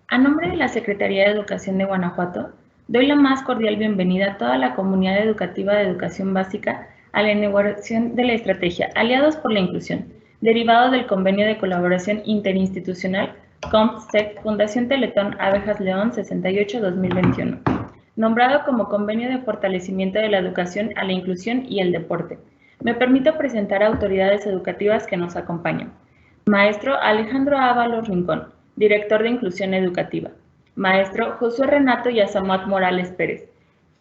A nombre de la Secretaría de Educación de Guanajuato, doy la más cordial bienvenida a toda la comunidad educativa de educación básica a la inauguración de la estrategia Aliados por la Inclusión, derivado del Convenio de Colaboración Interinstitucional COMP-SEC Fundación Teletón Abejas León 68-2021, nombrado como Convenio de Fortalecimiento de la Educación a la Inclusión y el Deporte. Me permito presentar a autoridades educativas que nos acompañan. Maestro Alejandro Ábalos Rincón, Director de Inclusión Educativa. Maestro Josué Renato Yazamat Morales Pérez,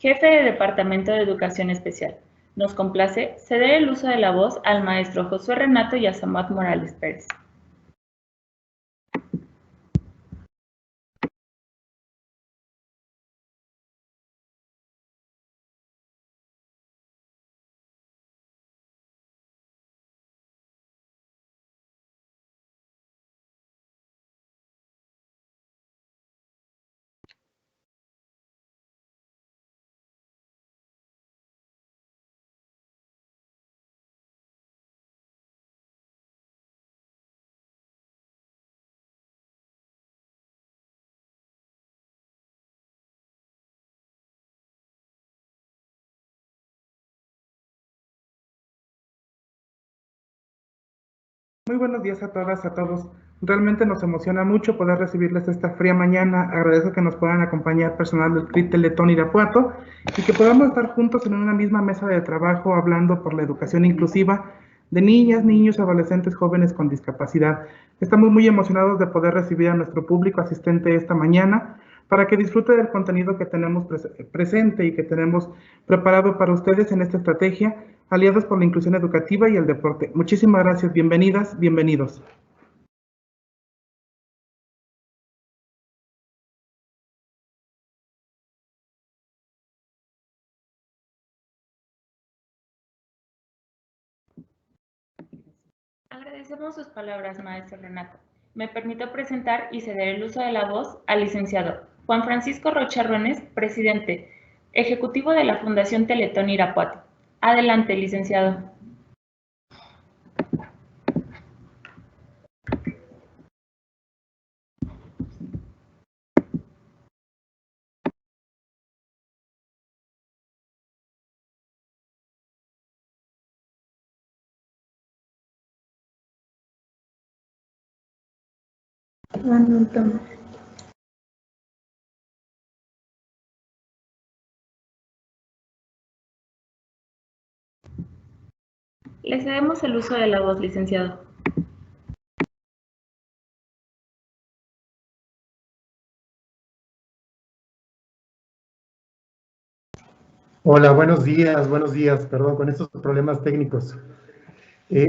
Jefe de Departamento de Educación Especial. Nos complace ceder el uso de la voz al Maestro Josué Renato Yazamat Morales Pérez. Muy buenos días a todas, a todos. Realmente nos emociona mucho poder recibirles esta fría mañana. Agradezco que nos puedan acompañar personal del CRIT Teletón Irapuato y que podamos estar juntos en una misma mesa de trabajo hablando por la educación inclusiva de niñas, niños, adolescentes, jóvenes con discapacidad. Estamos muy emocionados de poder recibir a nuestro público asistente esta mañana para que disfrute del contenido que tenemos presente y que tenemos preparado para ustedes en esta estrategia, Aliados por la Inclusión Educativa y el Deporte. Muchísimas gracias, bienvenidas, bienvenidos. Agradecemos sus palabras, Maestro Renato. Me permito presentar y ceder el uso de la voz al licenciado Juan Francisco Rocha Ruenes, presidente ejecutivo de la Fundación Teletón Irapuato. Adelante, licenciado. Le cedemos el uso de la voz, licenciado. Hola, buenos días, perdón, con estos problemas técnicos.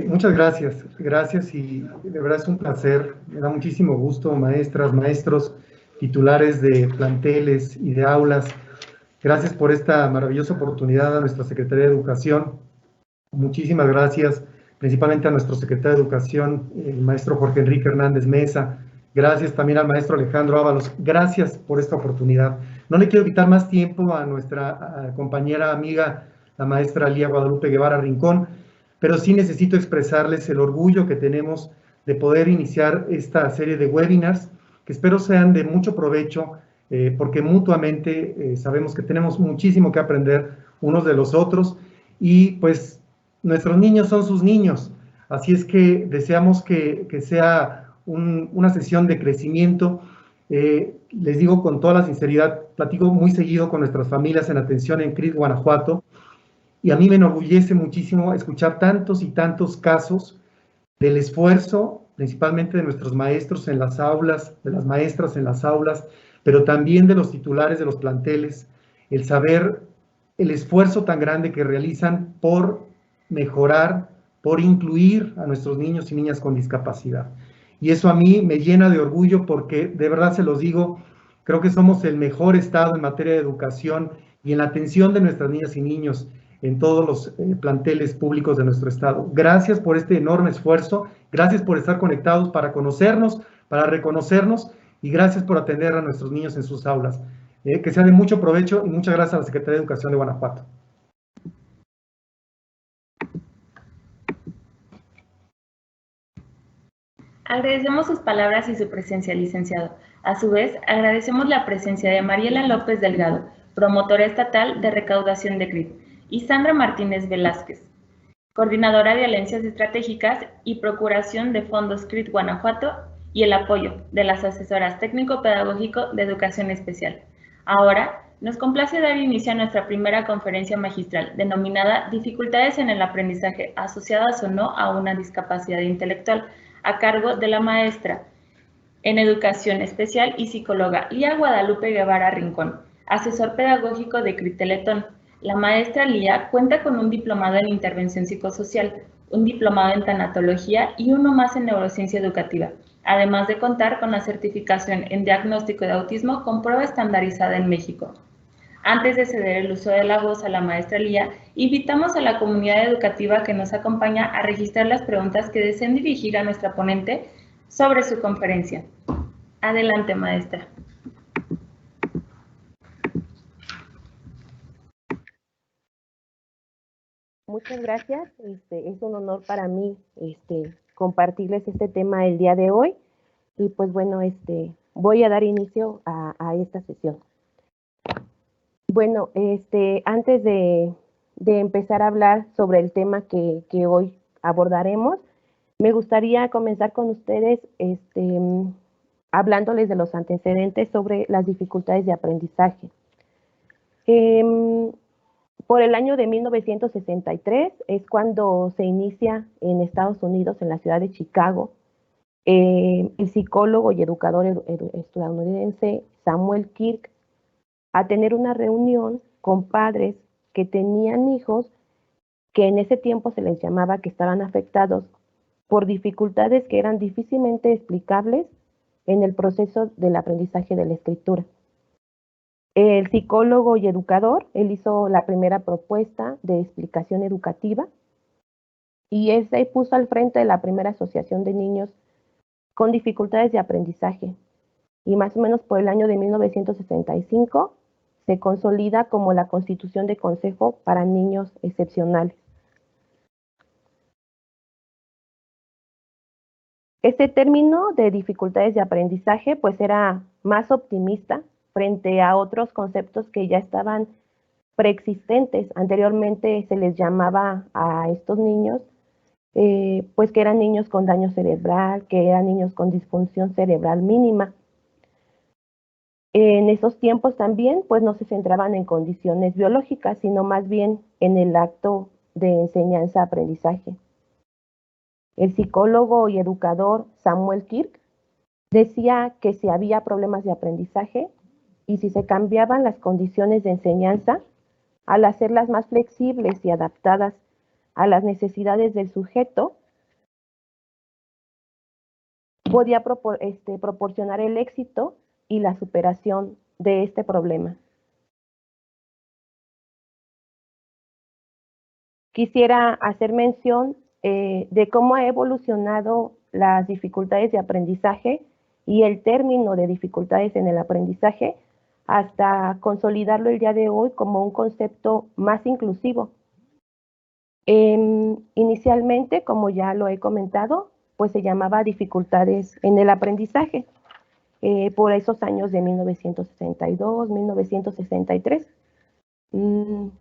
Muchas gracias y de verdad es un placer, me da muchísimo gusto, maestras, maestros, titulares de planteles y de aulas. Gracias por esta maravillosa oportunidad a nuestra Secretaría de Educación. Muchísimas gracias, principalmente a nuestro secretario de Educación, el maestro Jorge Enrique Hernández Mesa. Gracias también al maestro Alejandro Ábalos. Gracias por esta oportunidad. No le quiero quitar más tiempo a nuestra compañera amiga, la maestra Lía Guadalupe Guevara Rincón, pero sí necesito expresarles el orgullo que tenemos de poder iniciar esta serie de webinars, que espero sean de mucho provecho, porque mutuamente sabemos que tenemos muchísimo que aprender unos de los otros, y pues nuestros niños son sus niños, así es que deseamos que sea una sesión de crecimiento. Les digo con toda la sinceridad, platico muy seguido con nuestras familias en atención en CRIT Guanajuato, y a mí me enorgullece muchísimo escuchar tantos y tantos casos del esfuerzo, principalmente de nuestros maestros en las aulas, de las maestras en las aulas, pero también de los titulares de los planteles, el saber el esfuerzo tan grande que realizan por mejorar, por incluir a nuestros niños y niñas con discapacidad. Y eso a mí me llena de orgullo porque, de verdad se los digo, creo que somos el mejor estado en materia de educación y en la atención de nuestras niñas y niños en todos los planteles públicos de nuestro estado. Gracias por este enorme esfuerzo, gracias por estar conectados para conocernos, para reconocernos, y gracias por atender a nuestros niños en sus aulas. Que sea de mucho provecho, y muchas gracias a la Secretaría de Educación de Guanajuato. Agradecemos sus palabras y su presencia, licenciado. A su vez, agradecemos la presencia de Mariela López Delgado, promotora estatal de recaudación de CRIT, y Sandra Martínez Velázquez, coordinadora de alianzas estratégicas y procuración de fondos CRIT Guanajuato, y el apoyo de las asesoras técnico-pedagógico de educación especial. Ahora, nos complace dar inicio a nuestra primera conferencia magistral, denominada Dificultades en el aprendizaje asociadas o no a una discapacidad intelectual, a cargo de la maestra en educación especial y psicóloga Lía Guadalupe Guevara Rincón, asesor pedagógico de CRIT Teletón. La maestra Lía cuenta con un diplomado en intervención psicosocial, un diplomado en tanatología y uno más en neurociencia educativa, además de contar con la certificación en diagnóstico de autismo con prueba estandarizada en México. Antes de ceder el uso de la voz a la maestra Lía, invitamos a la comunidad educativa que nos acompaña a registrar las preguntas que deseen dirigir a nuestra ponente sobre su conferencia. Adelante, maestra. Muchas gracias. Es un honor para mí compartirles este tema el día de hoy. Y pues bueno, voy a dar inicio a esta sesión. Bueno, antes de empezar a hablar sobre el tema que hoy abordaremos, me gustaría comenzar con ustedes hablándoles de los antecedentes sobre las dificultades de aprendizaje. Por el año de 1963 es cuando se inicia en Estados Unidos, en la ciudad de Chicago, el psicólogo y educador estadounidense Samuel Kirk a tener una reunión con padres que tenían hijos que en ese tiempo se les llamaba que estaban afectados por dificultades que eran difícilmente explicables en el proceso del aprendizaje de la escritura. El psicólogo y educador, él hizo la primera propuesta de explicación educativa y ese puso al frente de la primera asociación de niños con dificultades de aprendizaje. Y más o menos por el año de 1965 se consolida como la Constitución de Consejo para Niños Excepcionales. Este término de dificultades de aprendizaje pues era más optimista frente a otros conceptos que ya estaban preexistentes. Anteriormente se les llamaba a estos niños pues que eran niños con daño cerebral, que eran niños con disfunción cerebral mínima. En esos tiempos también pues no se centraban en condiciones biológicas, sino más bien en el acto de enseñanza-aprendizaje. El psicólogo y educador Samuel Kirk decía que si había problemas de aprendizaje y si se cambiaban las condiciones de enseñanza, al hacerlas más flexibles y adaptadas a las necesidades del sujeto, podía proporcionar el éxito y la superación de este problema. Quisiera hacer mención de cómo ha evolucionado las dificultades de aprendizaje y el término de dificultades en el aprendizaje hasta consolidarlo el día de hoy como un concepto más inclusivo. Inicialmente, como ya lo he comentado, pues se llamaba dificultades en el aprendizaje por esos años de 1962, 1963.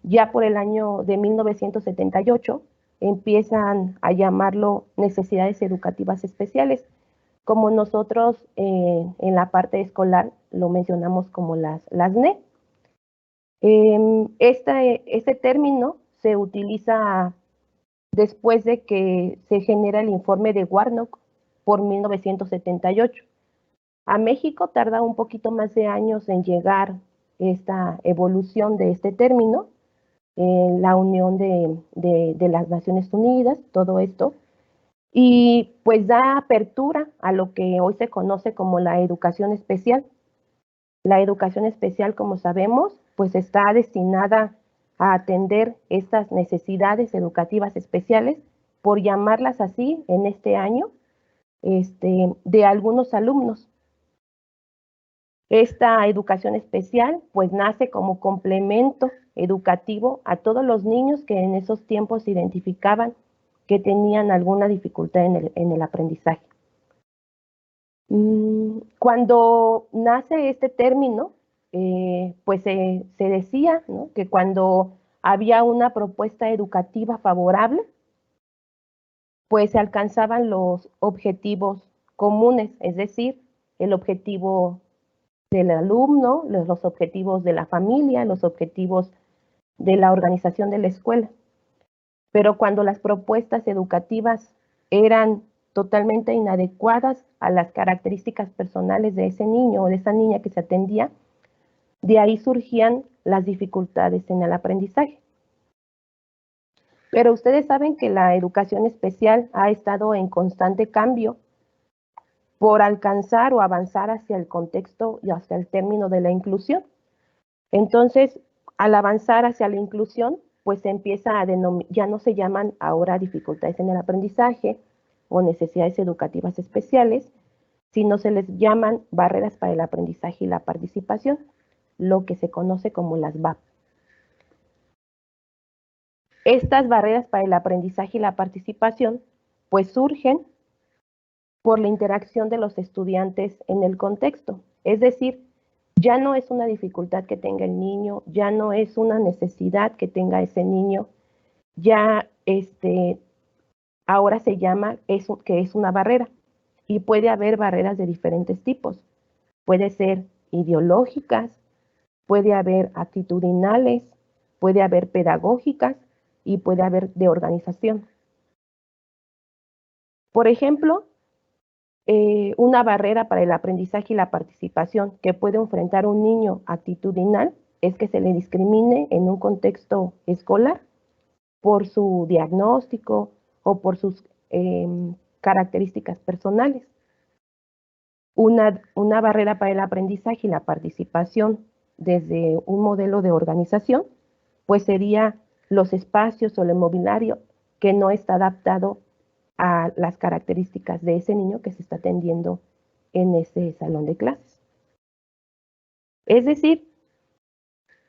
Ya por el año de 1978 empiezan a llamarlo necesidades educativas especiales, como nosotros en la parte escolar lo mencionamos como las NE. Este término se utiliza después de que se genera el informe de Warnock por 1978. A México tarda un poquito más de años en llegar esta evolución de este término, la unión de las Naciones Unidas, todo esto, y pues da apertura a lo que hoy se conoce como la educación especial. La educación especial, como sabemos, pues está destinada a atender estas necesidades educativas especiales, por llamarlas así en este año, de algunos alumnos. Esta educación especial pues nace como complemento educativo a todos los niños que en esos tiempos se identificaban que tenían alguna dificultad en el aprendizaje. Cuando nace este término, pues se decía, ¿no?, que cuando había una propuesta educativa favorable, pues se alcanzaban los objetivos comunes, es decir, el objetivo del alumno, los objetivos de la familia, los objetivos de la organización de la escuela. Pero cuando las propuestas educativas eran totalmente inadecuadas a las características personales de ese niño o de esa niña que se atendía, de ahí surgían las dificultades en el aprendizaje. Pero ustedes saben que la educación especial ha estado en constante cambio por alcanzar o avanzar hacia el contexto y hacia el término de la inclusión. Entonces, al avanzar hacia la inclusión, pues se empieza a denominar, ya no se llaman ahora dificultades en el aprendizaje o necesidades educativas especiales, sino se les llaman barreras para el aprendizaje y la participación, lo que se conoce como las BAP. Estas barreras para el aprendizaje y la participación, pues surgen por la interacción de los estudiantes en el contexto, es decir, ya no es una dificultad que tenga el niño, ya no es una necesidad que tenga ese niño, ya ahora se llama que es una barrera, y puede haber barreras de diferentes tipos. Puede ser ideológicas, puede haber actitudinales, puede haber pedagógicas y puede haber de organización. Por ejemplo, una barrera para el aprendizaje y la participación que puede enfrentar un niño actitudinal es que se le discrimine en un contexto escolar por su diagnóstico o por sus características personales. Una barrera para el aprendizaje y la participación desde un modelo de organización, pues sería los espacios o el mobiliario que no está adaptado a las características de ese niño que se está atendiendo en ese salón de clases. Es decir,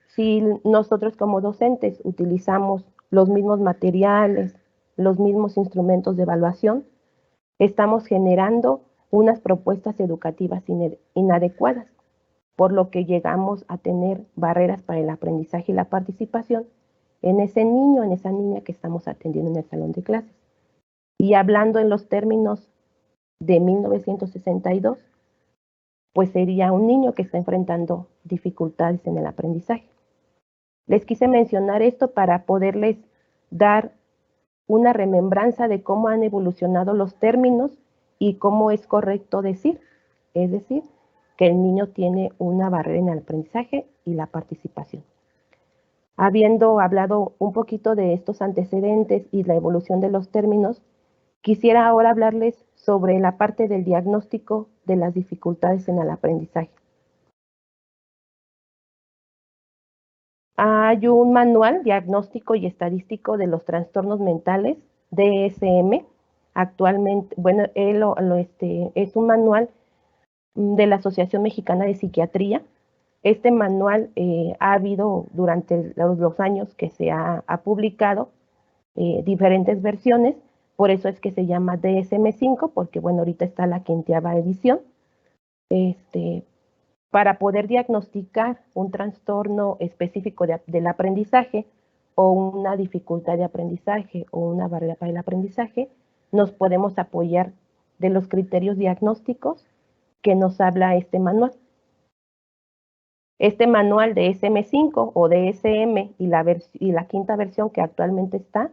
si nosotros como docentes utilizamos los mismos materiales, los mismos instrumentos de evaluación, estamos generando unas propuestas educativas inadecuadas, por lo que llegamos a tener barreras para el aprendizaje y la participación en ese niño, en esa niña que estamos atendiendo en el salón de clases. Y hablando en los términos de 1962, pues sería un niño que está enfrentando dificultades en el aprendizaje. Les quise mencionar esto para poderles dar una remembranza de cómo han evolucionado los términos y cómo es correcto decir, es decir, que el niño tiene una barrera en el aprendizaje y la participación. Habiendo hablado un poquito de estos antecedentes y la evolución de los términos, quisiera ahora hablarles sobre la parte del diagnóstico de las dificultades en el aprendizaje. Hay un manual diagnóstico y estadístico de los trastornos mentales, DSM. Actualmente, bueno, es un manual de la Asociación Mexicana de Psiquiatría. Este manual ha habido durante los años que se ha publicado diferentes versiones, por eso es que se llama DSM-5, porque bueno, ahorita está la 5ª edición. Para poder diagnosticar un trastorno específico del aprendizaje o una dificultad de aprendizaje o una barrera para el aprendizaje, nos podemos apoyar de los criterios diagnósticos que nos habla este manual. Este manual de DSM-5 o DSM y la 5ª versión que actualmente está,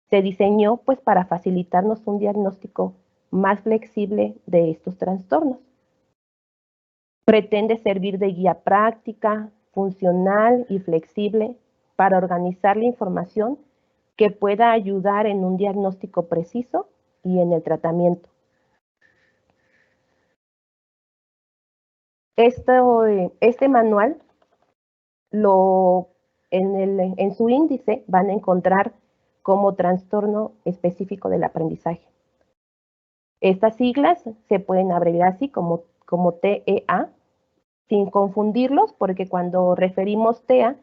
se diseñó pues para facilitarnos un diagnóstico más flexible de estos trastornos. Pretende servir de guía práctica, funcional y flexible para organizar la información que pueda ayudar en un diagnóstico preciso y en el tratamiento. Este manual, en su índice van a encontrar como trastorno específico del aprendizaje. Estas siglas se pueden abreviar así como TEA, sin confundirlos, porque cuando referimos TEA,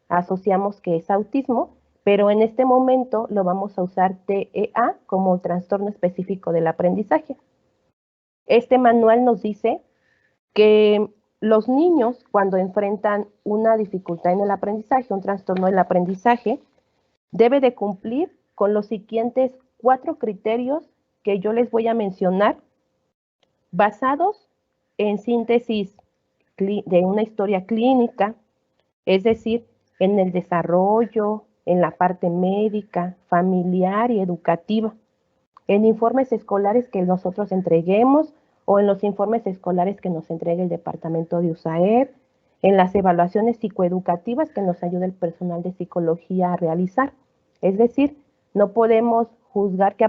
asociamos que es autismo, pero en este momento lo vamos a usar TEA como trastorno específico del aprendizaje. Este manual nos dice que los niños, cuando enfrentan una dificultad en el aprendizaje, un trastorno del aprendizaje, debe de cumplir con los siguientes 4 criterios que yo les voy a mencionar, basados en síntesis de una historia clínica, es decir, en el desarrollo, en la parte médica, familiar y educativa, en informes escolares que nosotros entreguemos o en los informes escolares que nos entregue el departamento de USAED, en las evaluaciones psicoeducativas que nos ayuda el personal de psicología a realizar. Es decir, no podemos juzgar que